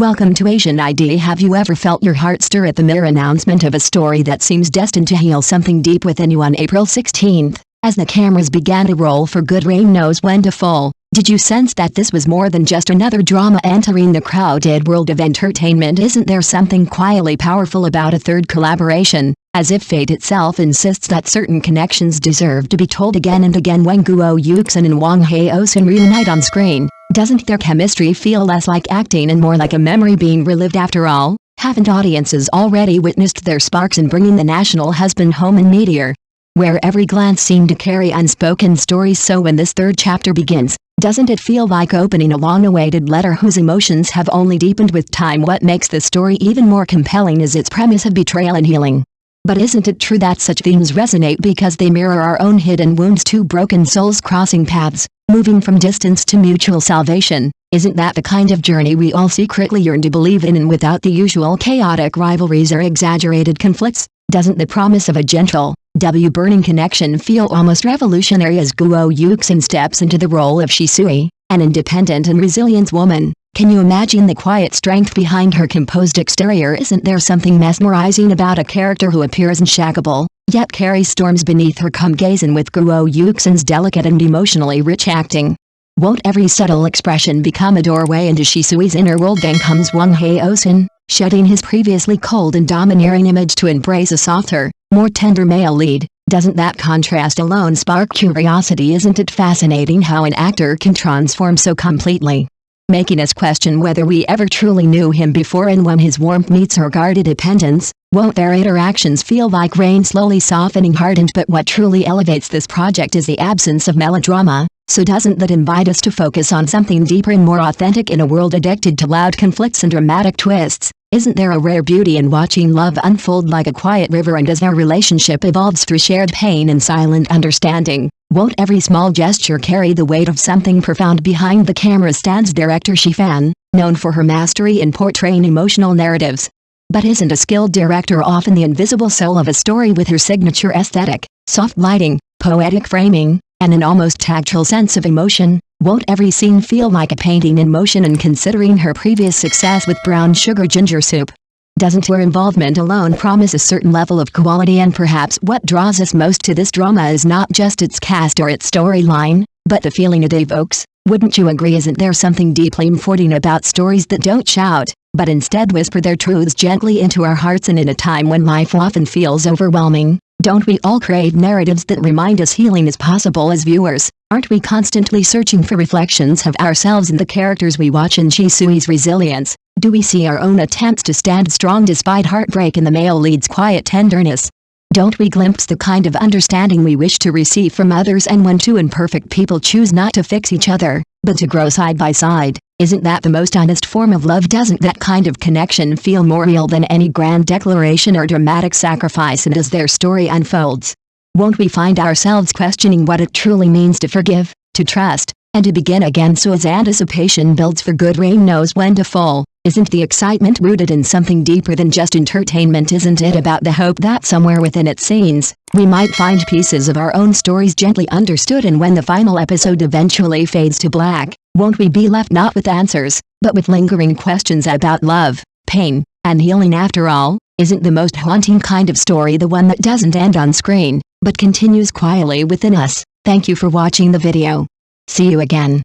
Welcome to Asian ID. Have you ever felt your heart stir at the mere announcement of a story that seems destined to heal something deep within you? On April 16th, as the cameras began to roll for Good Rain Knows When to Fall, did you sense that this was more than just another drama entering the crowded world of entertainment? Isn't there something quietly powerful about a third collaboration, as if fate itself insists that certain connections deserve to be told again and again? When Yuxin and Wang Haozhen reunite on screen, doesn't their chemistry feel less like acting and more like a memory being relived? After all, haven't audiences already witnessed their sparks in bringing the national husband home in Meteor, where every glance seemed to carry unspoken stories? So when this third chapter begins, doesn't it feel like opening a long-awaited letter whose emotions have only deepened with time? What makes the story even more compelling is its premise of betrayal and healing. But isn't it true that such themes resonate because they mirror our own hidden wounds? Two broken souls crossing paths, moving from distance to mutual salvation. Isn't that the kind of journey we all secretly yearn to believe in? And without the usual chaotic rivalries or exaggerated conflicts, doesn't the promise of a gentle, burning connection feel almost revolutionary as Yuxin steps into the role of Shisui, an independent and resilient woman? Can you imagine the quiet strength behind her composed exterior? Isn't there something mesmerizing about a character who appears unshakable, yet carries storms beneath her calm gaze? And with Yuxin's delicate and emotionally rich acting, won't every subtle expression become a doorway into Shisui's inner world? Then comes Wang Haozhen, shedding his previously cold and domineering image to embrace a softer, more tender male lead. Doesn't that contrast alone spark curiosity? Isn't it fascinating how an actor can transform so completely, making us question whether we ever truly knew him before? And when his warmth meets her guarded dependence, won't their interactions feel like rain slowly softening hardened? But what truly elevates this project is the absence of melodrama. So doesn't that invite us to focus on something deeper and more authentic in a world addicted to loud conflicts and dramatic twists? Isn't there a rare beauty in watching love unfold like a quiet river, and as their relationship evolves through shared pain and silent understanding, won't every small gesture carry the weight of something profound? Behind the camera stands director Shifan, known for her mastery in portraying emotional narratives. But isn't a skilled director often the invisible soul of a story? With her signature aesthetic, soft lighting, poetic framing, and an almost tactile sense of emotion, won't every scene feel like a painting in motion? And considering her previous success with Brown Sugar Ginger Soup, doesn't her involvement alone promise a certain level of quality? And perhaps what draws us most to this drama is not just its cast or its storyline, but the feeling it evokes. Wouldn't you agree? Isn't there something deeply comforting about stories that don't shout, but instead whisper their truths gently into our hearts? And in a time when life often feels overwhelming, don't we all crave narratives that remind us healing is possible? As viewers, aren't we constantly searching for reflections of ourselves in the characters we watch? In Shisui's resilience, do we see our own attempts to stand strong despite heartbreak in the male lead's quiet tenderness? Don't we glimpse the kind of understanding we wish to receive from others? And when two imperfect people choose not to fix each other, but to grow side by side, isn't that the most honest form of love? Doesn't that kind of connection feel more real than any grand declaration or dramatic sacrifice? And as their story unfolds, won't we find ourselves questioning what it truly means to forgive, to trust, and to begin again? So as anticipation builds for Good Rain Knows When to Fall, isn't the excitement rooted in something deeper than just entertainment? Isn't it about the hope that somewhere within its scenes, we might find pieces of our own stories gently understood? And when the final episode eventually fades to black, won't we be left not with answers, but with lingering questions about love, pain, and healing? After all, isn't the most haunting kind of story the one that doesn't end on screen, but continues quietly within us? Thank you for watching the video. See you again.